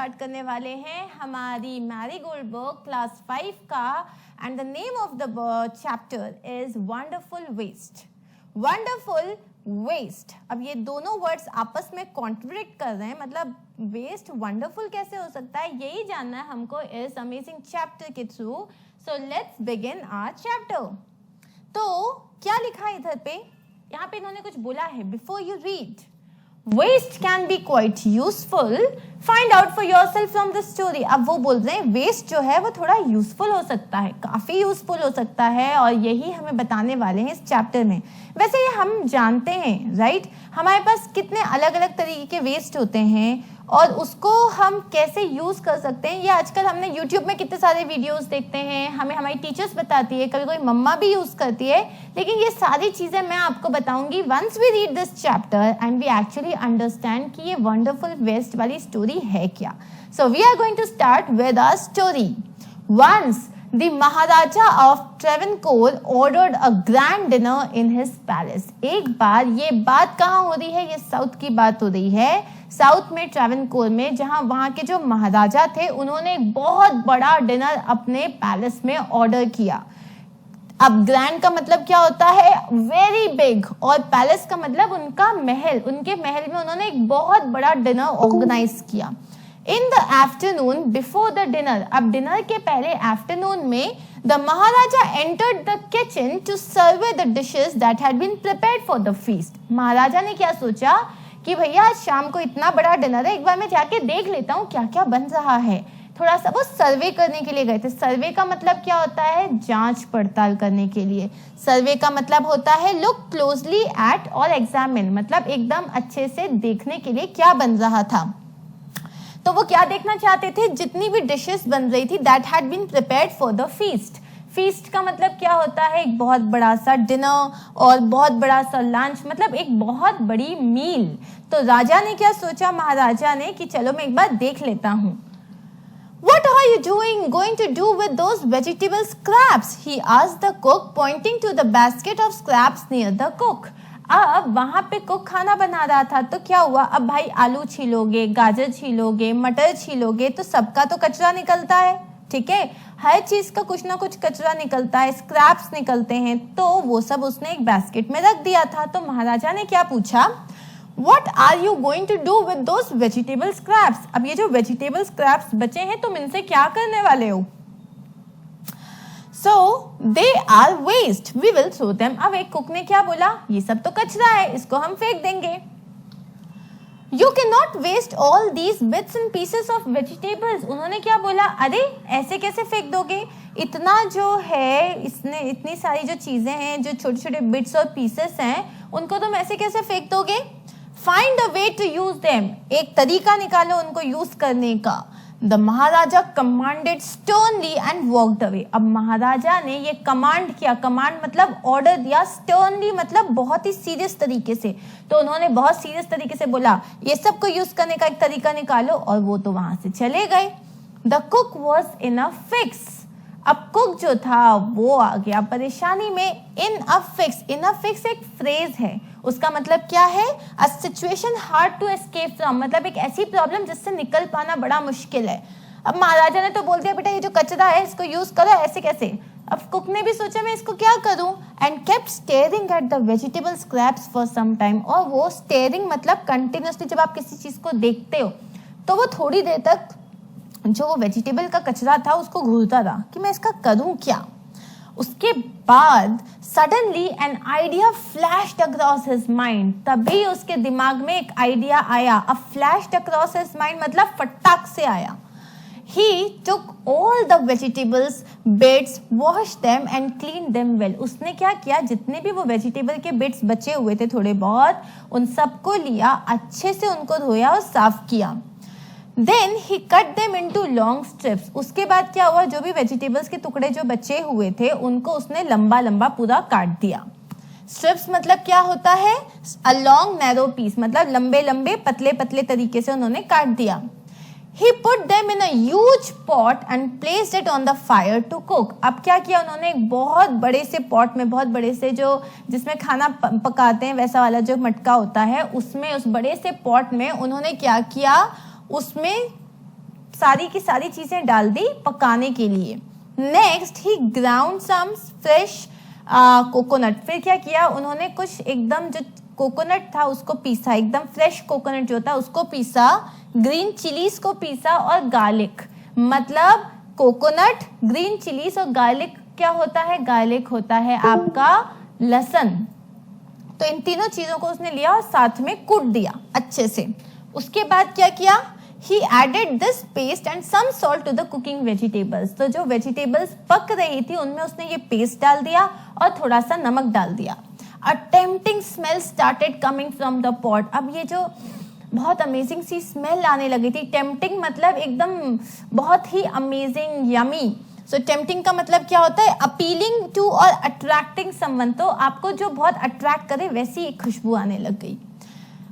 Start करने वाले हैं हमारी मैरीगोल्ड बुक क्लास 5 का and the name of the chapter is wonderful waste. Wonderful waste, अब ये दोनों वर्ड्स आपस में कॉन्ट्रडिक्ट कर रहे हैं, मतलब वेस्ट वंडरफुल कैसे हो सकता है, यही जानना है हमको इस अमेजिंग चैप्टर के through. So let's begin our chapter. तो क्या लिखा है इधर पे, यहाँ पे इन्होंने कुछ बोला है, before you read waste can be quite useful, find out for yourself from the story. अब वो बोल रहे हैं वेस्ट जो है वो थोड़ा यूजफुल हो सकता है, काफी यूजफुल हो सकता है, और यही हमें बताने वाले हैं इस चैप्टर में। वैसे ये हम जानते हैं राइट, हमारे पास कितने अलग अलग तरीके के वेस्ट होते हैं और उसको हम कैसे यूज कर सकते हैं, ये आजकल हमने यूट्यूब में कितने सारे वीडियोस देखते हैं, हमें हमारी टीचर्स बताती है, कभी कोई मम्मा भी यूज करती है, लेकिन ये सारी चीजें मैं आपको बताऊंगी once we read this chapter and we actually understand कि ये वंडरफुल वेस्ट वाली स्टोरी है क्या। So we are going to start with our story. Once The Maharaja of Travancore ordered a grand dinner in his palace. एक बार, ये बात कहाँ हो रही है, ये साउथ की बात हो रही है, साउथ में ट्रेवनकोर में, जहाँ वहाँ के जो महाराजा थे उन्होंने एक बहुत बड़ा डिनर अपने पैलेस में ऑर्डर किया। अब ग्रैंड का मतलब क्या होता है, वेरी बिग, और पैलेस का मतलब उनका महल, उनके महल में उन्होंने एक बहुत बड़ा डिनर ऑर्गेनाइज किया। In the afternoon before the dinner, अब डिनर के पहले आफ्टरनून में the Maharaja entered the kitchen to survey the dishes that had been prepared for the feast. महाराजा ने क्या सोचा कि भैया आज शाम को इतना बड़ा डिनर है, एक बार मैं जाके देख लेता हूँ क्या क्या बन रहा है। थोड़ा सा वो सर्वे करने के लिए गए थे। सर्वे का मतलब क्या होता है, जांच पड़ताल करने के लिए। सर्वे का मतलब होता है लुक क्लोजली एट और एग्जामिन, मतलब एकदम अच्छे से देखने के लिए क्या बन रहा था। तो वो क्या देखना चाहते थे, जितनी भी डिशेस बन रही थी that had been prepared for the feast. Feast का मतलब क्या होता है, एक बहुत बड़ा सा डिनर और बहुत बड़ा सा लंच, मतलब एक बहुत बड़ी मील। तो राजा ने क्या सोचा, महाराजा ने, कि चलो मैं एक बार देख लेता हूँ। What are you going to do with those vegetable scraps? He asked the cook, pointing to the basket of scraps near the cook. अब वहां पे कुक खाना बना रहा था, तो क्या हुआ, अब भाई आलू छीलोगे, गाजर छीलोगे, मटर छीलोगे, तो सबका तो कचरा निकलता है, ठीक है, हर चीज का कुछ ना कुछ कचरा निकलता है, स्क्रैप्स निकलते हैं, तो वो सब उसने एक बास्केट में रख दिया था। तो महाराजा ने क्या पूछा, What are you going to do with those vegetable scraps? अब ये जो वेजिटेबल स्क्रैप्स बचे हैं तुम इनसे क्या करने वाले हो। So they are waste. We will throw them away. Cook ने क्या बोला, ये सब तो कचरा है, इसको हम फेंक देंगे। You cannot waste all these bits and pieces of vegetables. उन्होंने क्या बोला, अरे ऐसे कैसे फेंक दोगे, इतना जो है, इसने इतनी सारी जो चीजें हैं, जो छोटे छोटे बिट्स और पीसेस हैं, उनको तुम ऐसे कैसे फेंक दोगे। Find a way to use them. एक तरीका निकालो उनको यूज करने का। The Maharaja commanded sternly and walked away. अब महाराजा ने ये कमांड किया, कमांड मतलब ऑर्डर दिया, sternly मतलब बहुत ही सीरियस तरीके से। तो उन्होंने बहुत सीरियस तरीके से बोला ये सब को यूज करने का एक तरीका निकालो, और वो तो वहां से चले गए। The cook was in a fix. अब कुक जो था वो आ गया परेशानी में। इन अ फिक्स एक फ्रेज है, उसका मतलब क्या है, a situation hard to escape from, मतलब एक ऐसी प्रॉब्लम जिससे निकल पाना बड़ा मुश्किल है। अब महाराजा ने तो बोल दिया बेटा ये जो कचरा है इसको यूज करो, ऐसे कैसे। अब कुक ने भी सोचा मैं इसको क्या करूं, and kept staring at the vegetable scraps for some time. और वो स्टेयरिंग मतलब कंटिन्यूअसली, जब आप किसी चीज को देखते हो तो वो थोड़ी देर तक जो वो वेजिटेबल का कचरा था उसको घूरता रहा कि मैं इसका करूं क्या। उसके बाद suddenly an idea flashed across his mind, तभी उसके दिमाग में एक आइडिया आया। अब फ्लैश्ड अक्रॉस हिज माइंड मतलब फटाक से आया। He took all the vegetables bits, washed them and cleaned them well. उसने क्या किया, जितने भी वो वेजिटेबल के बिट्स बचे हुए थे थोड़े बहुत, उन सबको लिया, अच्छे से उनको धोया और साफ किया। Then he cut them into long strips. उसके बाद क्या हुआ, जो भी वेजिटेबल्स के टुकड़े जो बचे हुए थे उनको उसने लंबा लंबा पूरा काट दिया। स्ट्रिप्स मतलब क्या होता है, अ लॉन्ग नैरो पीस, मतलब लंबे लंबे पतले पतले तरीके से उन्होंने काट दिया। He put them in a huge pot and placed it on the fire to cook. अब क्या किया उन्होंने, एक बहुत बड़े से पॉट में, बहुत बड़े से जो जिसमें खाना पकाते हैं वैसा वाला जो मटका होता है, उसमें उस बड़े से पॉट में उन्होंने क्या किया, उसमें सारी की सारी चीजें डाल दी पकाने के लिए। नेक्स्ट ही ग्राउंड सम फ्रेश कोकोनट। फिर क्या किया उन्होंने, कुछ एकदम जो कोकोनट था उसको पीसा, एकदम फ्रेश कोकोनट जो था उसको पीसा, ग्रीन चिलीज को पीसा और गार्लिक। मतलब कोकोनट, ग्रीन चिलीज और गार्लिक क्या होता है, गार्लिक होता है आपका लहसुन। तो इन तीनों चीजों को उसने लिया और साथ में कूट दिया अच्छे से। उसके बाद क्या किया, he added this paste and some salt to the cooking vegetables। तो जो वेजिटेबल्स पक रही थी उनमें उसने ये पेस्ट डाल दिया और थोड़ा सा नमक डाल दिया। A tempting smell started coming from the pot। अब ये जो बहुत अमेजिंग सी स्मेल आने लगी थी। टेम्पटिंग मतलब एकदम बहुत ही अमेजिंग, यमी। सो टेम्पटिंग का मतलब क्या होता है, अपीलिंग टू और अट्रैक्टिंग समवन। तो आपको जो बहुत अट्रैक्ट करे वैसी एक खुशबू आने लग गई।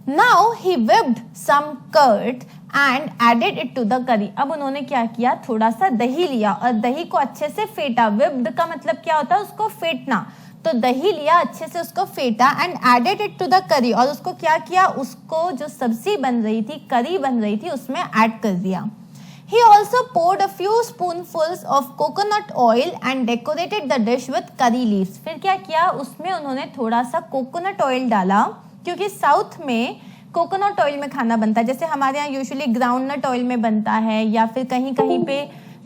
Now he whipped some curd and added it to the curry। अब उन्होंने क्या किया, थोड़ा सा दही लिया और दही को अच्छे से फेंटा। whipped का मतलब क्या होता है, उसको फेंटना। तो दही लिया, अच्छे से उसको फेंटा and added it to the curry. और उसको क्या किया, उसको जो सब्जी बन रही थी, करी बन रही थी, उसमें ऐड कर दिया। He also poured a few spoonfuls of coconut oil and decorated the dish with curry leaves। फिर क्या किया, उसमें उन्होंने थोड़ा सा कोकोनट ऑयल डाला, क्योंकि साउथ में कोकोनट ऑयल में खाना बनता है। जैसे हमारे यहाँ यूजुअली ग्राउंडनट ऑयल में बनता है या फिर कहीं कहीं पे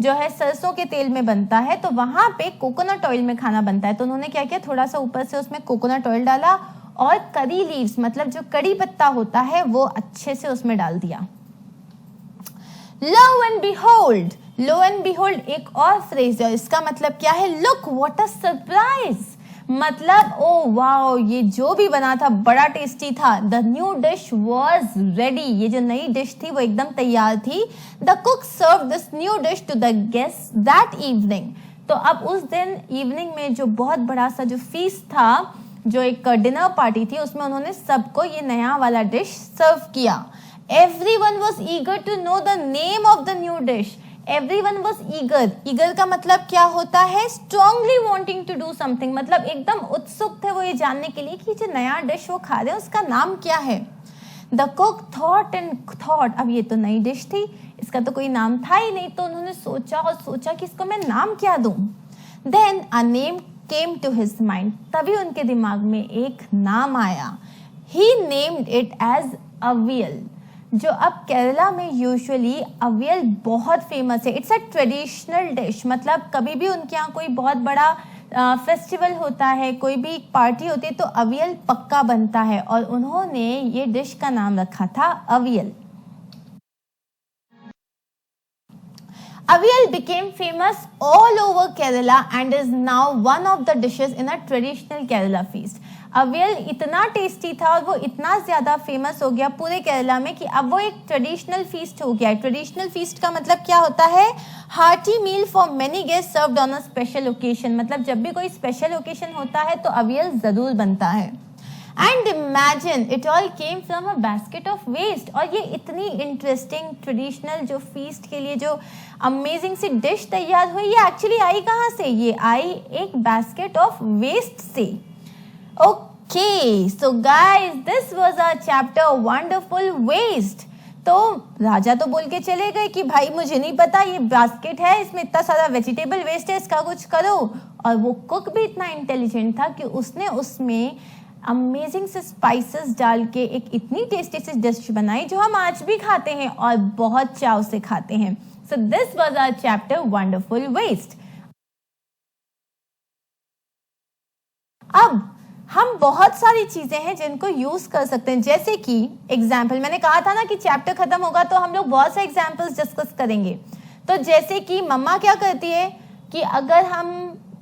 जो है सरसों के तेल में बनता है, तो वहां पे कोकोनट ऑयल में खाना बनता है। तो उन्होंने क्या किया, थोड़ा सा ऊपर से उसमें कोकोनट ऑयल डाला और करी लीव्स मतलब जो कड़ी पत्ता होता है वो अच्छे से उसमें डाल दिया। Lo and behold, lo and behold एक और फ्रेज है, इसका मतलब क्या है, लुक व्हाट अ सरप्राइज। मतलब ओ वाओ, ये जो भी बना था बड़ा टेस्टी था। The new dish was ready, ये जो नई डिश थी वो एकदम तैयार थी। The cook serve this new dish to the guest that evening. तो अब उस दिन इवनिंग में जो बहुत बड़ा सा जो फीस्ट था, जो एक डिनर पार्टी थी, उसमें उन्होंने सबको ये नया वाला डिश सर्व किया। Everyone was eager to know the name of the new dish। Everyone was eager। eager का मतलब क्या होता है, strongly wanting to do something। मतलब एकदम उत्सुक थे वो ये जानने के लिए कि जो नया डिश वो खा रहे हैं उसका नाम क्या है। The cook thought and thought। अब ये तो नई डिश थी, इसका तो कोई नाम था ही नहीं, तो उन्होंने सोचा और सोचा कि इसको मैं नाम क्या दूं। Then a name came to his mind। तभी उनके दिमाग में एक नाम आया। He named it as aviyal. जो अब केरला में यूजुअली अवियल बहुत फेमस है। It's a traditional dish. मतलब कभी भी उनके यहाँ कोई बहुत बड़ा फेस्टिवल होता है, कोई भी पार्टी होती है, तो अवियल पक्का बनता है और उन्होंने ये डिश का नाम रखा था aviyal. Avial became famous all over Kerala and is now one of the dishes in a traditional Kerala feast। Aviyal इतना टेस्टी था और वो इतना ज़्यादा फेमस हो गया पूरे केरला में कि अब वो एक ट्रेडिशनल फीस्ट हो गया है। ट्रेडिशनल फीस्ट का मतलब क्या होता है, hearty meal for many guest served on a special occasion. मतलब जब भी कोई स्पेशल ओकेशन होता है तो अवियल ज़रूर बनता है। And imagine it all came from a basket of waste. और ये इतनी इंटरेस्टिंग ट्रेडिशनल जो फीस्ट के लिए जो अमेजिंग सी डिश तैयार हुई, ये एक्चुअली आई कहाँ से, ये आई एक बास्केट ऑफ वेस्ट से। Okay, so guys, this was our chapter Wonderful Waste। तो राजा तो बोल के चले गए कि भाई मुझे नहीं पता, ये बास्केट है, इसमें इतना सारा वेजिटेबल वेस्ट है, इसका कुछ करो। और वो कुक भी इतना इंटेलिजेंट था कि उसने उसमें अमेजिंग से स्पाइसेस डाल के एक इतनी टेस्टी सी डिश बनाई जो हम आज भी खाते हैं और बहुत चाव से खाते हैं। So this was our chapter Wonderful Waste। अब हम बहुत सारी चीजें हैं जिनको यूज कर सकते हैं, जैसे कि एग्जाम्पल, मैंने कहा था ना कि चैप्टर खत्म होगा तो हम लोग बहुत से एग्जाम्पल्स डिस्कस करेंगे। तो जैसे कि मम्मा क्या करती है कि अगर हम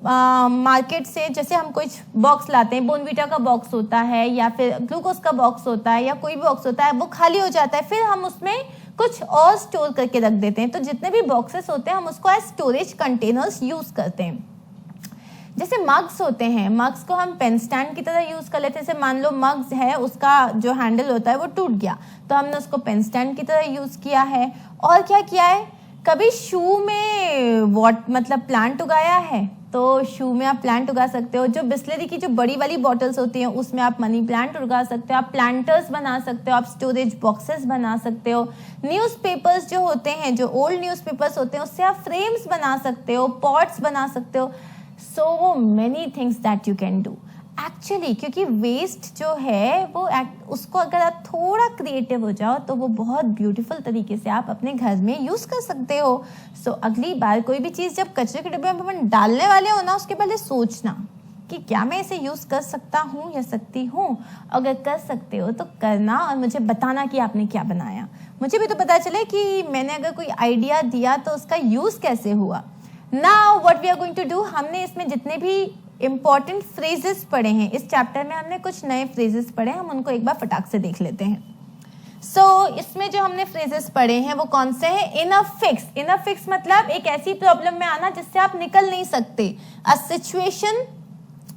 मार्केट से जैसे हम कुछ बॉक्स लाते हैं, बोनवीटा का बॉक्स होता है या फिर ग्लूकोज का बॉक्स होता है या कोई भी बॉक्स होता है, वो खाली हो जाता है, फिर हम उसमें कुछ और स्टोर करके रख देते हैं। तो जितने भी बॉक्सेस होते हैं हम उसको एज स्टोरेज कंटेनर्स यूज करते हैं। जैसे मग्स होते हैं, मग्स को हम पेन स्टैंड की तरह यूज कर लेते हैं। जैसे मान लो मग्स है, उसका जो हैंडल होता है वो टूट गया, तो हमने उसको पेन स्टैंड की तरह यूज किया है। और क्या किया है, कभी शू में मतलब प्लांट उगाया है, तो शू में आप प्लांट उगा सकते हो। जो बिस्लरी की जो बड़ी वाली बॉटल्स होती हैं उसमें आप मनी प्लांट उगा सकते हो, आप प्लांटर्स बना सकते हो, आप स्टोरेज बॉक्सेस बना सकते हो। न्यूज़पेपर्स जो होते हैं, जो ओल्ड न्यूज़पेपर्स होते हैं, उससे आप फ्रेम्स बना सकते हो, पॉट्स बना सकते हो। So many things that you can do actually, क्योंकि वेस्ट जो है वो उसको अगर आप थोड़ा क्रिएटिव हो जाओ तो वो बहुत ब्यूटीफुल तरीके से आप अपने घर में यूज़ कर सकते हो। सो अगली बार कोई भी चीज़ जब कचरे के डिब्बे में अपन डालने वाले हो ना, उसके पहले सोचना कि क्या मैं इसे यूज़ कर सकता हूँ या सकती हूँ। अगर कर सकते हो तो करना और मुझे बताना कि आपने क्या बनाया। मुझे भी तो पता चले कि मैंने अगर कोई आइडिया दिया तो उसका यूज़ कैसे हुआ। Now what we are going to do, हमने इसमें जितने भी इंपॉर्टेंट फ्रेजेस पढ़े हैं, इस चैप्टर में हमने कुछ नए फ्रेजेस पढ़े, हम उनको एक बार फटाक से देख लेते हैं। सो इसमें जो हमने फ्रेजेस पढ़े हैं वो कौन से हैं? इन a fix. In a fix मतलब एक ऐसी प्रॉब्लम में आना जिससे आप निकल नहीं सकते। A situation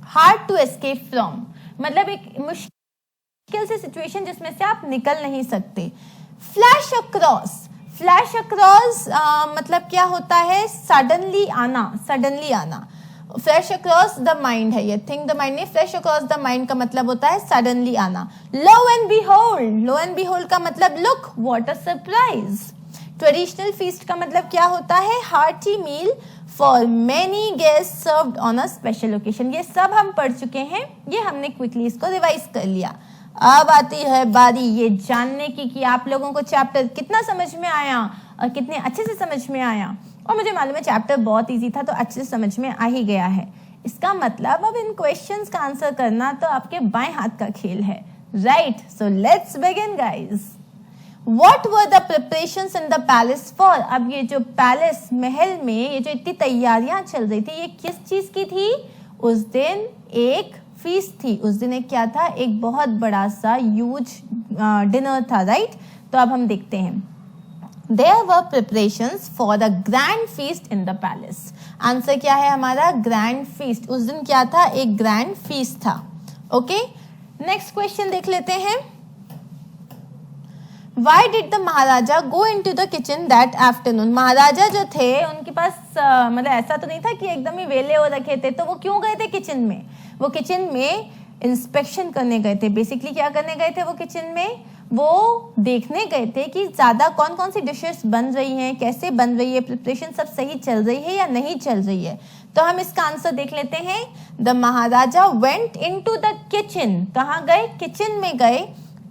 hard to escape from, मतलब एक मुश्किल से सिचुएशन जिसमें से आप निकल नहीं सकते। फ्लैश अक्रॉस, फ्लैश अक्रॉस मतलब क्या होता है? सडनली आना, सडनली आना। फ्लैश अक्रॉस द माइंड है ये, थिंक द माइंड नहीं, फ्लैश अक्रॉस द माइंड का मतलब होता है सडनली आना। Lo and behold, lo and behold का मतलब look what a surprise. Traditional feast का मतलब क्या होता है? Hearty meal for many guest served on a special occasion. ये सब हम पढ़ चुके हैं, ये हमने क्विकली इसको रिवाइज कर लिया। अब आती है बारी ये जानने की कि आप लोगों को चैप्टर कितना समझ में आया और कितने अच्छे से समझ में आया। और मुझे मालूम है चैप्टर बहुत इजी था तो अच्छे से समझ में आ ही गया है। इसका मतलब अब इन क्वेश्चंस का आंसर करना तो आपके बाएं हाथ का खेल है, right? So let's begin guys. What were the preparations in the palace for? अब ये जो पैलेस, महल में ये जो इतनी तैयारियां चल रही थी, ये किस चीज की थी? उस दिन एक फीस्ट थी, उस दिन एक क्या था? एक बहुत बड़ा सा ह्यूज डिनर था, राइट? तो अब हम देखते हैं। There were preparations for the grand feast in the palace. Answer क्या है हमारा? Grand feast. उस दिन क्या था? एक ग्रैंड फीस्ट था। ओके, नेक्स्ट क्वेश्चन देख लेते हैं। Why did the Maharaja go into the kitchen that afternoon? महाराजा जो थे उनके पास मतलब ऐसा तो नहीं था कि एकदम ही वेले हो रखे थे, तो वो क्यों गए थे किचन में? वो किचन में इंस्पेक्शन करने गए थे। बेसिकली क्या करने गए थे वो किचन में? वो देखने गए थे कि ज्यादा कौन कौन सी डिशेस बन रही हैं, कैसे बन रही है, प्रिपरेशन सब सही चल रही है या नहीं चल रही है। तो हम इसका आंसर देख लेते हैं। The Maharaja went into the kitchen, कहाँ गए? किचन में गए।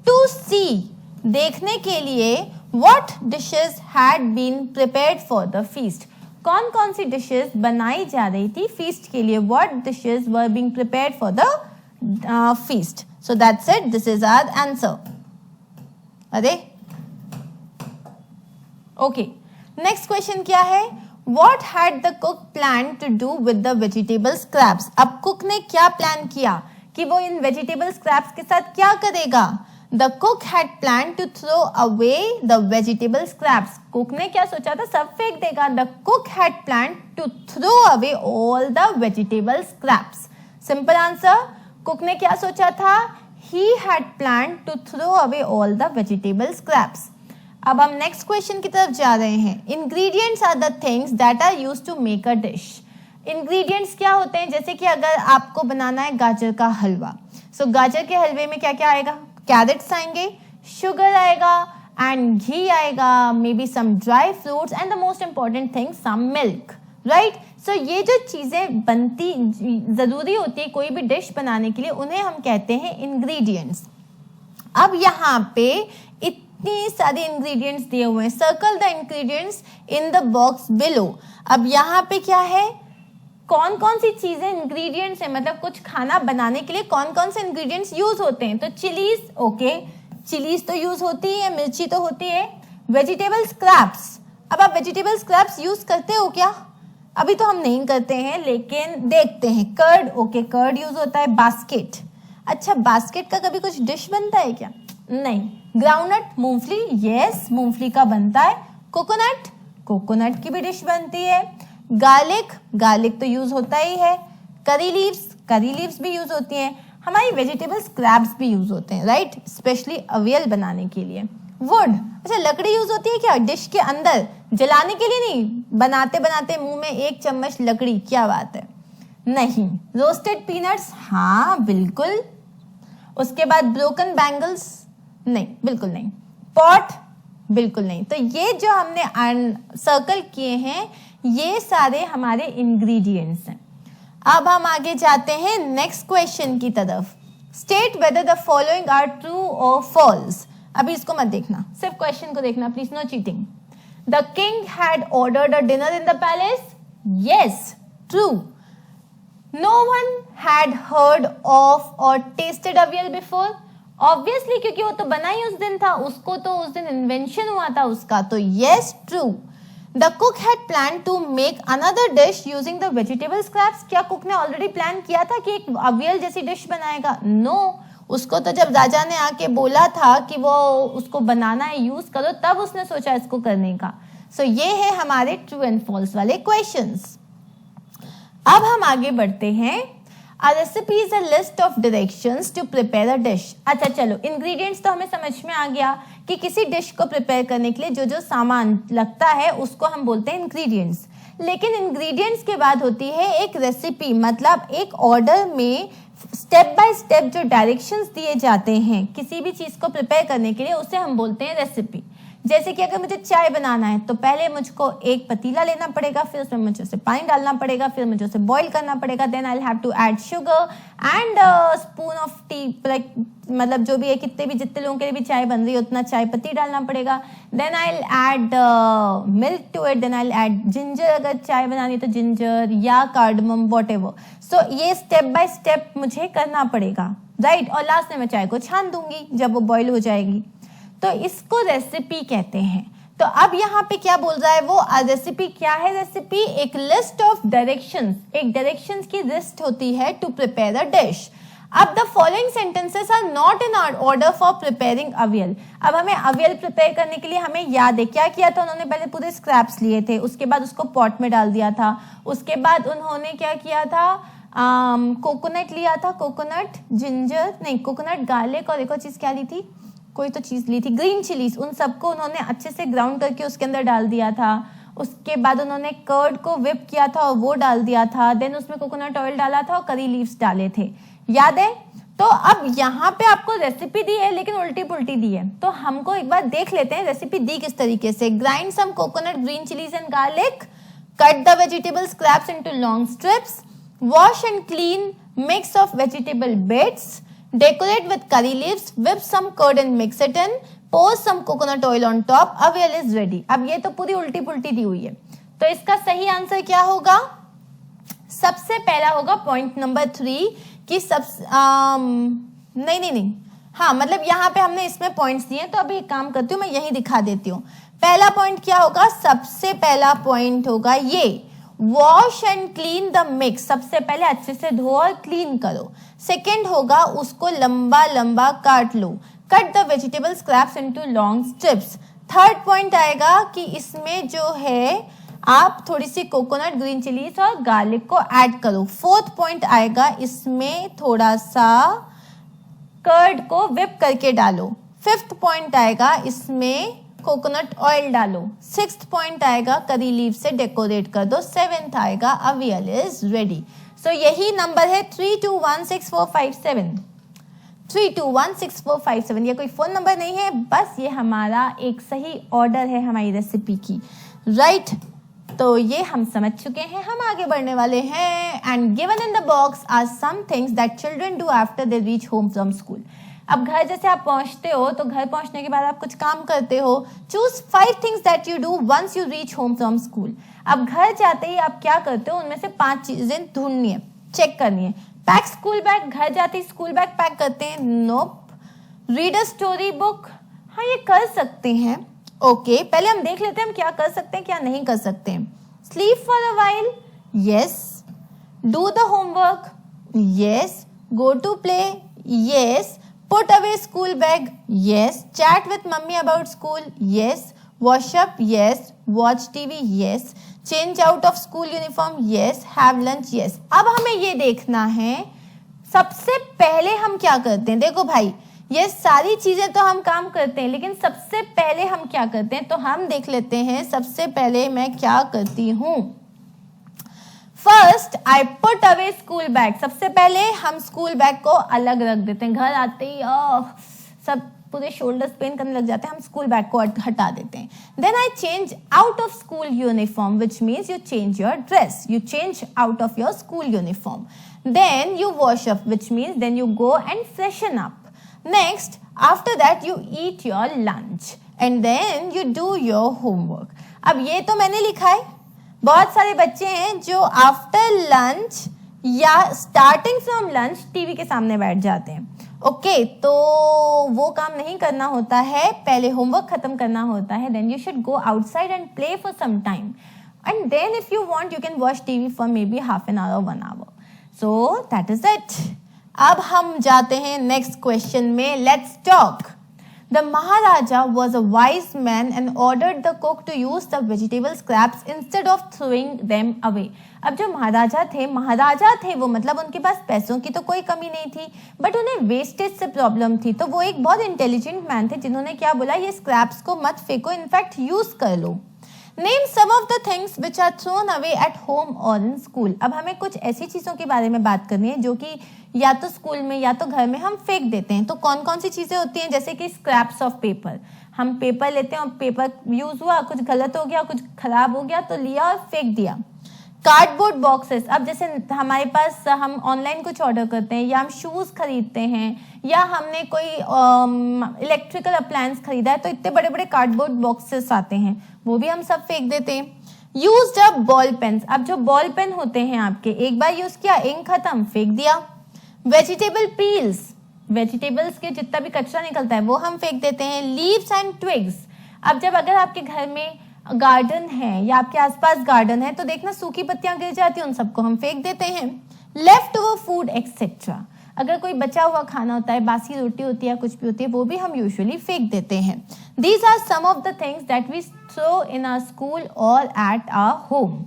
टू सी, देखने के लिए, what dishes had been prepared for the feast, कौन कौन सी डिशेस बनाई जा रही थी फीस्ट के लिए। What dishes were being prepared for the feast. So that's it, this is our answer. अरे ओके, नेक्स्ट क्वेश्चन क्या है? What had the cook planned to do with the vegetable scraps? अब कुक ने क्या plan किया कि वो इन vegetable scraps के साथ क्या करेगा? The cook had planned to throw away the vegetable scraps. Cook ने क्या सोचा था? सब फेंक देगा। The cook had planned to throw away all the vegetable scraps. Simple answer. Cook ने क्या सोचा था? He had planned to throw away all the vegetable scraps. अब हम नेक्स्ट क्वेश्चन की तरफ जा रहे हैं। Ingredients are the things that are used to make a dish. Ingredients क्या होते हैं? जैसे कि अगर आपको बनाना है गाजर का हलवा, सो गाजर के हलवे में क्या क्या आएगा? कैरेट्स आएंगे, शुगर आएगा एंड घी आएगा, maybe some dry fruits and the most important thing some milk, right? So ये जो चीजें बनती जरूरी होती है कोई भी डिश बनाने के लिए, उन्हें हम कहते हैं इंग्रेडिएंट्स। अब यहाँ पे इतनी सारी इंग्रेडिएंट्स दिए हुए हैं। Circle the ingredients in the box below. अब यहाँ पे क्या है? कौन कौन सी चीजें इंग्रेडिएंट्स हैं, मतलब कुछ खाना बनाने के लिए कौन कौन से इंग्रेडिएंट्स यूज होते हैं। तो चिलीज, ओके, चिलीज तो यूज होती है, मिर्ची तो होती है। वेजिटेबल स्क्रैप्स, अब आप वेजिटेबल स्क्रैप्स यूज करते हो क्या? अभी तो हम नहीं करते हैं लेकिन देखते हैं। कर्ड, ओके, कर्ड यूज होता है। बास्केट, अच्छा बास्केट का कभी कुछ डिश बनता है क्या? नहीं। ग्राउंडनट, मूंगफली, यस मूंगफली का बनता है। कोकोनट, कोकोनट की भी डिश बनती है। गार्लिक, गार्लिक तो यूज होता ही है। करी लीव्स, करी लीव्स भी यूज होती हैं। हमारी वेजिटेबल स्क्रैप्स भी यूज होते हैं, राइट? स्पेशली अवियल बनाने के लिए। वुड, अच्छा लकड़ी यूज होती है क्या डिश के अंदर? जलाने के लिए नहीं, बनाते बनाते मुंह में एक चम्मच लकड़ी, क्या बात है। नहीं। रोस्टेड पीनट्स, हाँ बिल्कुल। उसके बाद ब्रोकन बैंगल्स, नहीं बिल्कुल नहीं। पॉट, बिल्कुल नहीं। तो ये जो हमने सर्कल किए हैं ये सारे हमारे इंग्रेडिएंट्स हैं। अब हम आगे जाते हैं नेक्स्ट क्वेश्चन की तरफ। State whether the following are true और फॉल्स। अभी इसको मत देखना, सिर्फ क्वेश्चन को देखना please, no cheating. The king had ordered a dinner in the palace, yes true. No one had heard of और टेस्टेड अवियल बिफोर, ऑब्वियसली क्योंकि वो तो बना ही उस दिन था, उसको तो उस दिन इन्वेंशन हुआ था उसका, तो yes true. The cook had plan to make another dish using the vegetable scraps, क्या कुक ने ऑलरेडी प्लान किया था कि एक अवियल जैसी डिश बनाएगा? नो, उसको तो जब राजा ने आके बोला था कि वो उसको बनाना है, यूज करो, तब उसने सोचा इसको करने का। सो ये है हमारे ट्रू एंड फॉल्स वाले क्वेश्चंस। अब हम आगे बढ़ते हैं। A recipe is a list of directions to prepare a dish. अच्छा चलो, इंग्रेडिएंट्स तो हमें समझ में आ गया कि किसी डिश को प्रिपेयर करने के लिए जो जो सामान लगता है उसको हम बोलते हैं इंग्रेडिएंट्स। लेकिन इंग्रेडिएंट्स के बाद होती है एक रेसिपी, मतलब एक ऑर्डर में स्टेप बाय स्टेप जो डायरेक्शंस दिए जाते हैं किसी भी चीज को प्रिपेयर करने के लिए, उसे हम बोलते हैं रेसिपी। जैसे कि अगर मुझे चाय बनाना है तो पहले मुझको एक पतीला लेना पड़ेगा, फिर उसमें मुझे उसे पानी डालना पड़ेगा, फिर मुझे उसे बॉईल करना पड़ेगा, then I have to add sugar and spoon of tea, like मतलब जो भी है, जितने लोगों के लिए भी चाय बन रही है उतना चाय पत्ती डालना पड़ेगा, then I add milk to it, then I add ginger, अगर चाय बनानी है तो जिंजर या कार्डमम व्हाटएवर। सो ये स्टेप बाय स्टेप मुझे करना पड़ेगा, राइट। और लास्ट में मैं चाय को छान दूंगी जब वो बॉईल हो जाएगी, तो इसको रेसिपी कहते हैं। तो अब यहाँ पे क्या बोल रहा है वो, रेसिपी क्या है? रेसिपी एक लिस्ट ऑफ डायरेक्शंस, एक डायरेक्शंस की लिस्ट होती है टू प्रिपेयर अ डिश। अब the following sentences are not in order for preparing avial. अब हमें अवियल प्रिपेयर करने के लिए हमें याद है क्या किया था, उन्होंने पहले पूरे स्क्रैप्स लिए थे, उसके बाद उसको पॉट में डाल दिया था, उसके बाद उन्होंने क्या किया था, कोकोनट लिया था, कोकोनट जिंजर नहीं, कोकोनट गार्लिक और एक और चीज क्या ली थी, कोई तो चीज ली थी, ग्रीन चिलीज, उन सबको उन्होंने अच्छे से ग्राउंड करके उसके अंदर डाल दिया था। उसके बाद उन्होंने कर्ड को विप किया था और वो डाल दिया था, देन उसमें कोकोनट ऑयल डाला था और करी लीव्स डाले थे, याद है? तो अब यहाँ पे आपको रेसिपी दी है लेकिन उल्टी पुल्टी दी है, तो हमको एक बार देख लेते हैं रेसिपी दी किस तरीके से। Grind some coconut, green chilies and garlic, cut the vegetable scraps into long strips, wash and clean mix of vegetable bits, decorate with curry leaves, whip some curd and mix it in, pour some coconut oil on top, avial is ready। अब ये तो पूरी उल्टी पुल्टी दी हुई है, तो इसका सही आंसर क्या होगा? सबसे पहला होगा पॉइंट नंबर 3 कि नहीं, हाँ मतलब यहाँ पे हमने इसमें पॉइंट्स दिए, तो अभी एक काम करती हूँ मैं यही दिखा देती हूँ। पहला पॉइंट क्या होगा? सबसे पहला पॉइंट होगा ये, wash and clean the mix, सबसे पहले अच्छे से धो और क्लीन करो। सेकेंड होगा उसको लंबा लंबा काट लो, cut the vegetable scraps into long strips. Third point आएगा कि इसमें जो है आप थोड़ी सी कोकोनट, ग्रीन चिलीज और गार्लिक को ऐड करो। फोर्थ पॉइंट आएगा इसमें थोड़ा सा कर्ड को विप करके डालो। फिफ्थ पॉइंट आएगा इसमें कोकोनट ऑयल डालो। सिक्स्थ पॉइंट आएगा करी लीव से डेकोरेट कर दो। सेवेंथ आएगा अवियल इज रेडी। सो यही नंबर है 321645 321645। ये कोई फोन नंबर नहीं है, बस ये हमारा एक सही ऑर्डर है हमारी रेसिपी की, राइट? तो ये हम समझ चुके हैं, हम आगे बढ़ने वाले हैं। And given in the box are some things that children do after they reach home from school. अब घर जैसे आप पहुंचते हो तो घर पहुंचने के बाद आप कुछ काम करते हो। Choose 5 things that you do once you reach home from school. अब घर जाते ही आप क्या करते हो, उनमें से 5 चीजें ढूंढनी है, चेक करनी है। पैक स्कूल बैग, घर जाते ही स्कूल बैग पैक करते हैं? नोप। रीड अ स्टोरी बुक, हाँ ये कर सकते हैं। ओके, पहले हम देख लेते हैं हम क्या कर सकते हैं क्या नहीं कर सकते हैं। Sleep for a while, yes. Do the homework, yes. Go to play, yes. Put away school bag, yes. Chat with mummy about school, yes. Wash up, yes. Watch TV, yes. Change out of school uniform, yes. Have lunch, yes. अब हमें ये देखना है सबसे पहले हम क्या करते हैं। देखो भाई, ये सारी चीजें तो हम काम करते हैं, लेकिन सबसे पहले हम क्या करते हैं तो हम देख लेते हैं। सबसे पहले मैं क्या करती हूँ, first I put away school bag. सबसे पहले हम स्कूल बैग को अलग रख देते हैं। घर आते ही सब पूरे शोल्डर्स पेन करने लग जाते हैं, हम स्कूल बैग को हटा देते हैं। Then I change out of school uniform, which means you change your dress, you change out of your school uniform. Then you wash up, which means then you go and freshen up. Next after that you eat your lunch and then you do your homework. अब ये तो मैंने लिखा है, बहुत सारे बच्चे हैं जो आफ्टर लंच या स्टार्टिंग फ्रॉम लंच टीवी के सामने बैठ जाते हैं। ओके, तो वो काम नहीं करना होता है, पहले होमवर्क खत्म करना होता है। Then you should go outside and play for some time and then if you want you can watch TV for maybe half an hour और 1 hour। So that is it. अब हम जाते हैं next question में। Let's talk. The Maharaja was a wise man and ordered the cook to use the vegetable scraps instead of throwing them away. अब जो महाराजा थे वो मतलब उनके पास पैसों की तो कोई कमी नहीं थी, बट उन्हें वेस्टेज से प्रॉब्लम थी। तो वो एक बहुत इंटेलिजेंट मैन थे जिन्होंने क्या बोला, ये स्क्रैप्स को मत फेंको, इनफैक्ट यूज कर लो। Name some of the things which are thrown away at home और इन स्कूल। अब हमें कुछ ऐसी चीज़ों के बारे में बात करनी है जो कि या तो स्कूल में या तो घर में हम फेंक देते हैं। तो कौन कौन सी चीज़ें होती हैं, जैसे कि स्क्रैप्स ऑफ पेपर। हम पेपर लेते हैं और पेपर यूज हुआ, कुछ गलत हो गया, कुछ खराब हो गया तो लिया और फेंक दिया। कार्डबोर्ड बॉक्सेस, अब जैसे हमारे पास हम ऑनलाइन कुछ ऑर्डर करते हैं या हम शूज़ खरीदते हैं या हमने कोई इलेक्ट्रिकल अप्लायंस खरीदा है तो इतने बड़े बड़े कार्डबोर्ड बॉक्सेस आते हैं, वो भी हम सब फेंक देते हैं। यूज्ड अप बॉल पेन्स, अब जो बॉल पेन होते हैं आपके, एक बार यूज किया, इंक खत्म, फेंक दिया। वेजिटेबल पील्स, वेजिटेबल्स के जितना भी कचरा निकलता है वो हम फेंक देते हैं। लीव्स एंड ट्विग्स, अब जब अगर आपके घर में गार्डन है या आपके आसपास गार्डन है तो देखना सूखी पत्तियां गिर जाती हैं, उन सबको हम फेंक देते हैं। लेफ्ट ओवर फूड एक्सेट्रा, अगर कोई बचा हुआ खाना होता है, बासी रोटी होती है, कुछ भी होती है, वो भी हम यूजुअली फेंक देते हैं। These are some of the things that we throw in our school और at our home.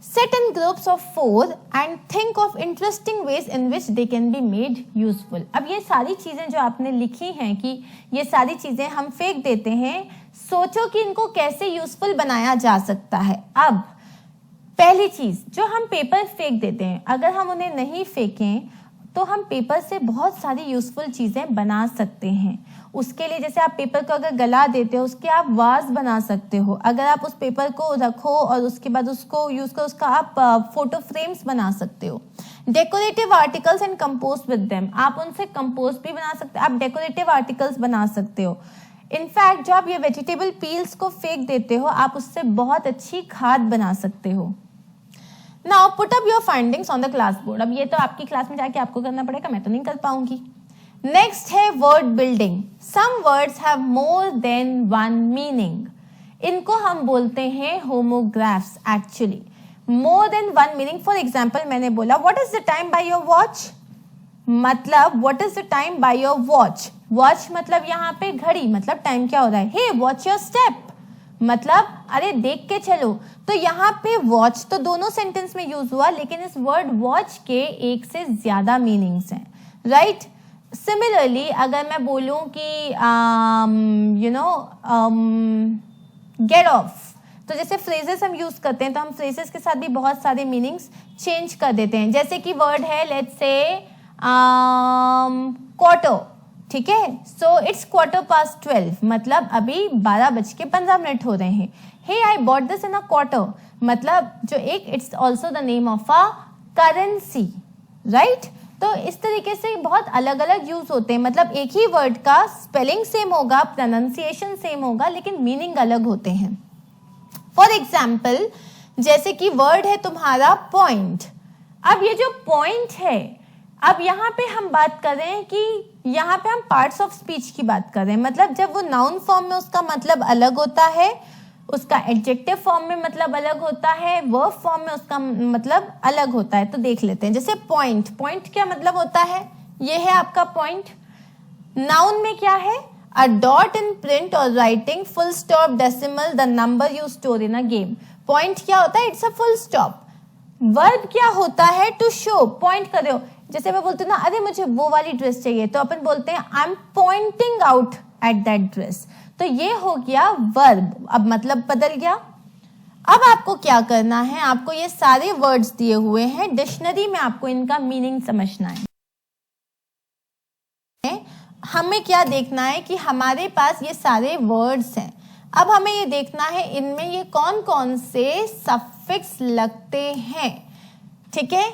Sit in groups of 4 and think of interesting ways in which they can be made useful. अब ये सारी चीजें जो आपने लिखी हैं कि ये सारी चीजें हम फेंक देते हैं, सोचो कि इनको कैसे यूजफुल बनाया जा सकता है। अब पहली चीज, जो हम पेपर फेंक देते हैं, अगर हम उन्हें नहीं फेंकें तो हम पेपर से बहुत सारी यूजफुल चीजें बना सकते हैं। उसके लिए जैसे आप पेपर को अगर गला देते हो, उसके आप वाज बना सकते हो। अगर आप उस पेपर को रखो और उसके बाद उसको यूज करो, उसका आप फोटो फ्रेम्स बना सकते हो। Decorative articles and compost with them, आप उनसे कंपोस्ट भी बना सकते हो, आप डेकोरेटिव आर्टिकल्स बना सकते हो। इनफैक्ट जो आप ये वेजिटेबल पील्स को फेंक देते हो, आप उससे बहुत अच्छी खाद बना सकते हो। Now put up your findings on the class board. अब ये तो आपकी क्लास में जाके आपको करना पड़ेगा, मैं तो नहीं कर पाऊंगी। नेक्स्ट है word building. Some words have more than one meaning, इनको हम बोलते हैं homographs. Actually more than one meaning, for example मैंने बोला what is the time by your watch, मतलब what is the time by your watch. Watch मतलब यहाँ पे घड़ी, मतलब टाइम क्या हो रहा है। हे वॉच योर स्टेप, मतलब अरे देख के चलो। तो यहाँ पे वॉच तो दोनों सेंटेंस में यूज हुआ, लेकिन इस वर्ड वॉच के एक से ज्यादा मीनिंग्स हैं, राइट। सिमिलरली अगर मैं बोलूं कि गेट ऑफ, तो जैसे फ्रेजेस हम यूज करते हैं तो हम फ्रेजेस के साथ भी बहुत सारे मीनिंग्स चेंज कर देते हैं। जैसे कि वर्ड है लेट्स से क्वार्टर, ठीक है, सो इट्स 12:15, मतलब अभी 12:15 हो रहे हैं। Hey I bought this in a quarter, मतलब जो एक, it's also the name of a currency, right. तो इस तरीके से बहुत अलग अलग यूज होते हैं, मतलब एक ही वर्ड का स्पेलिंग सेम होगा, प्रोनाउंसिएशन सेम होगा, लेकिन मीनिंग अलग होते हैं। फॉर एग्जाम्पल जैसे कि वर्ड है तुम्हारा पॉइंट। अब ये जो पॉइंट है, अब यहाँ पे हम बात कर रहे हैं कि यहाँ पे हम पार्ट्स ऑफ स्पीच की बात कर रहे हैं, मतलब जब वो नाउन फॉर्म में उसका मतलब अलग होता है, उसका एडजेक्टिव फॉर्म में मतलब अलग होता है, वर्ब फॉर्म में उसका मतलब अलग होता है। तो देख लेते हैं, जैसे पॉइंट, पॉइंट क्या मतलब होता है, ये है आपका पॉइंट। नाउन में क्या है, अ डॉट इन प्रिंट और writing, full stop, decimal, the number you store in a game. Point क्या होता है, it's a full stop. Verb क्या होता है, टू शो, पॉइंट कर रहे हो। जैसे मैं बोलती हूँ ना, अरे मुझे वो वाली ड्रेस चाहिए, तो अपन बोलते हैं I am pointing out at that dress. तो ये हो गया वर्ब, अब मतलब बदल गया। अब आपको क्या करना है, आपको ये सारे वर्ड्स दिए हुए हैं, डिक्शनरी में आपको इनका मीनिंग समझना है। हमें क्या देखना है कि हमारे पास ये सारे वर्ड्स हैं। अब हमें ये देखना है इनमें ये कौन कौन से सफिक्स लगते हैं। ठीक है,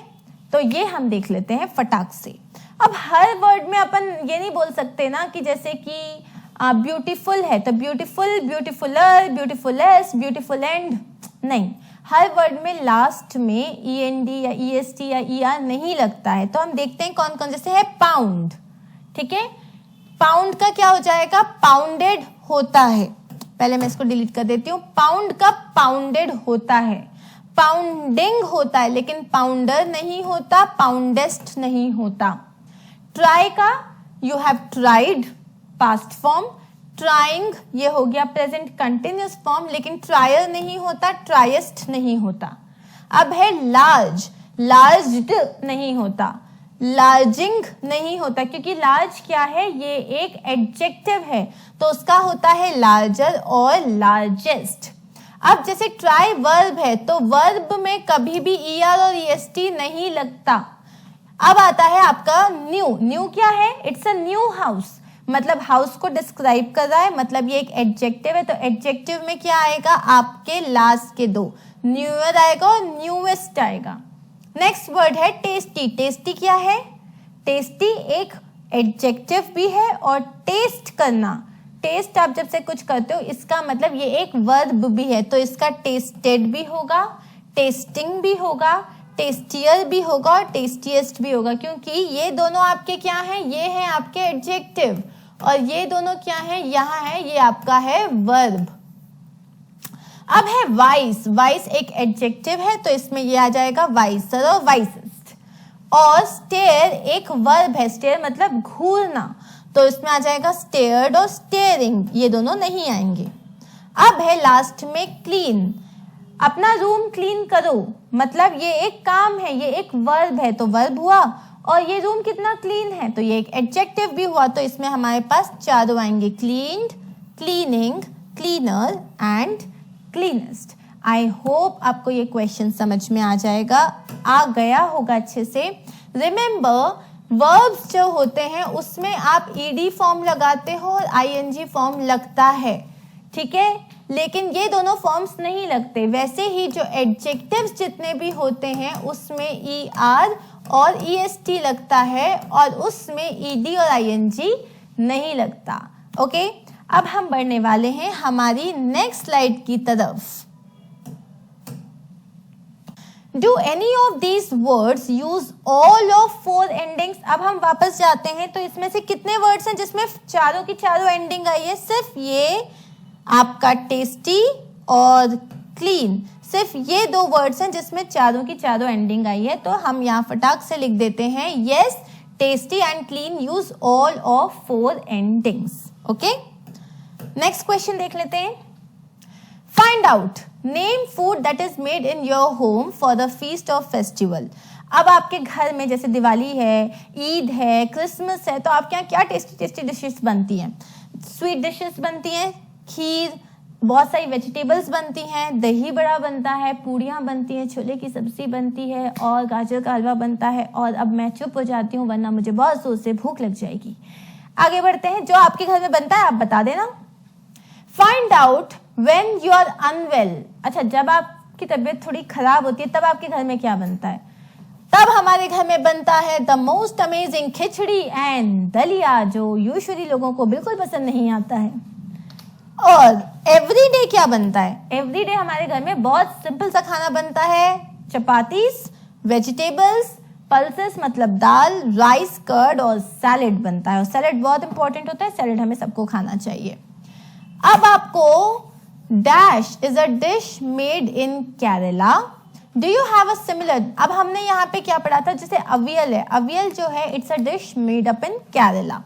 तो ये हम देख लेते हैं फटाक से। अब हर वर्ड में अपन ये नहीं बोल सकते ना कि जैसे कि ब्यूटीफुल है तो ब्यूटीफुल, ब्यूटीफुलर, ब्यूटीफुलेस्ट, ब्यूटीफुल एंड, नहीं, हर वर्ड में लास्ट में END या EST या ER नहीं लगता है। तो हम देखते हैं कौन कौन, जैसे है पाउंड। ठीक है, पाउंड का क्या हो जाएगा, पाउंडेड होता है। पहले मैं इसको डिलीट कर देती हूँ। पाउंड का पाउंडेड होता है, पाउंडिंग होता है, लेकिन पाउंडर नहीं होता, पाउंडेस्ट नहीं होता। ट्राई का you have tried, past form. Trying ये हो गया प्रेजेंट कंटिन्यूअस फॉर्म, लेकिन ट्रायर नहीं होता, ट्राइस्ट नहीं होता। अब है लार्ज, लार्ज्ड नहीं होता, लार्जिंग नहीं होता, क्योंकि लार्ज क्या है, ये एक एडजेक्टिव है, तो उसका होता है लार्जर और लार्जेस्ट। अब जैसे ट्राई वर्ब है तो वर्ब में कभी भी ER और EST नहीं लगता। अब आता है आपका न्यू। न्यू क्या है, इट्स अ न्यू हाउस, मतलब हाउस को डिस्क्राइब कर रहा है, मतलब ये एक एडजेक्टिव है, तो एडजेक्टिव में क्या आएगा, आपके लास्ट के दो, न्यूअर आएगा और न्यूएस्ट आएगा। नेक्स्ट वर्ड है टेस्टी। टेस्टी क्या है, टेस्टी एक एडजेक्टिव भी है, और टेस्ट करना, टेस्ट आप जब से कुछ करते हो इसका मतलब ये एक वर्ब भी है, तो इसका टेस्टेड भी होगा, टेस्टिंग भी होगा, टेस्टियर भी होगा और टेस्टीएस्ट भी होगा, क्योंकि ये दोनों आपके क्या हैं, ये हैं आपके एडजेक्टिव, और ये दोनों क्या हैं, यहाँ है, ये आपका है वर्ब। अब है वाइस। वाइस एक एडजेक्टिव है, तो इसमें ये आ जाएगा वाइसर और वाइसेस्ट। और स्टेयर एक वर्ब है, स्टेयर मतलब घूरना, तो इसमें आ जाएगा स्टेयर्ड और स्टेयरिंग, ये दोनों नहीं आएंगे। अब है लास्ट में क्लीन। अपना रूम क्लीन करो, मतलब ये एक काम है, ये एक वर्ब है, तो वर्ब हुआ, और ये रूम कितना क्लीन है, तो ये एक एडजेक्टिव भी हुआ, तो इसमें हमारे पास चारों आएंगे, cleaned, cleaning, cleaner and cleanest. I hope आपको ये क्वेश्चन समझ में आ गया होगा अच्छे से। रिमेंबर वर्ब्स जो होते हैं उसमें आप ED फॉर्म लगाते हो और ING फॉर्म लगता है, ठीक है, लेकिन ये दोनों फॉर्म्स नहीं लगते। वैसे ही जो एडजेक्टिव्स जितने भी होते हैं उसमें ER और EST लगता है, और उसमें ED और ING नहीं लगता। ओके, अब हम बढ़ने वाले हैं हमारी नेक्स्ट स्लाइड की तरफ। Do any of these words use all of 4 endings? अब हम वापस जाते हैं, तो इसमें से कितने वर्ड्स हैं जिसमें चारों की चारों एंडिंग आई है? सिर्फ ये आपका टेस्टी और क्लीन, सिर्फ ये 2 वर्ड्स हैं जिसमें चारों की चारों एंडिंग आई है, तो हम यहाँ फटाक से लिख देते हैं yes, tasty and clean use all of 4 endings. Okay, next question देख लेते हैं। Find out name food that is made in your home for the feast of festival. अब आपके घर में जैसे दिवाली है, ईद है, क्रिसमस है, तो आपके यहाँ क्या टेस्टी टेस्टी डिशेस बनती हैं? स्वीट डिशेस बनती हैं, खीर, बहुत सारी वेजिटेबल्स बनती हैं, दही बड़ा बनता है, पूड़ियाँ बनती हैं, छोले की सब्जी बनती है, और गाजर का हलवा बनता है। और अब मैं चुप हो जाती हूँ वरना मुझे बहुत जोर से भूख लग जाएगी। आगे बढ़ते हैं, जो आपके घर में बनता है आप बता देना। Find out when you are unwell. अच्छा, जब आपकी तबीयत थोड़ी खराब होती है तब आपके घर में क्या बनता है? तब हमारे घर में बनता है the most amazing khichdi and दलिया, जो यूजुअली लोगों को बिल्कुल पसंद नहीं आता है। और एवरीडे क्या बनता है? एवरीडे हमारे घर में बहुत सिंपल सा खाना बनता है, चपातीस, वेजिटेबल्स, पल्सेस मतलब दाल, राइस, कर्ड और सैलेड बनता है। और सैलेड बहुत इंपॉर्टेंट होता है, सैलेड हमें सबको खाना चाहिए। अब आपको dash is a dish made in Kerala. Do you have a similar? अब हमने यहाँ पे क्या पढ़ा था, जैसे अवियल है, अवियल जो है it's a dish made up in Kerala.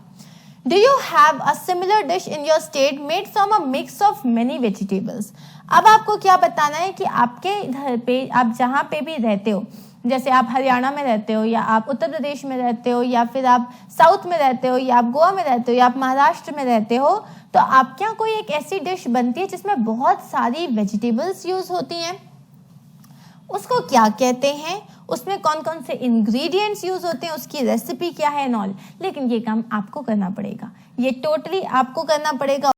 Do you have a similar dish in your state made from a mix of many vegetables. अब आपको क्या बताना है कि आपके घर पे, आप जहाँ पे भी रहते हो, जैसे आप हरियाणा में रहते हो, या आप उत्तर प्रदेश में रहते हो, या फिर आप साउथ में रहते हो, या आप गोवा में रहते हो, या आप महाराष्ट्र में रहते हो, तो आपके यहाँ कोई एक ऐसी डिश बनती है जिसमें बहुत सारी वेजिटेबल्स यूज होती हैं, उसको क्या कहते हैं, उसमें कौन कौन से इंग्रेडिएंट्स यूज होते हैं, उसकी रेसिपी क्या है एंड ऑल। लेकिन ये काम आपको करना पड़ेगा, ये टोटली आपको करना पड़ेगा।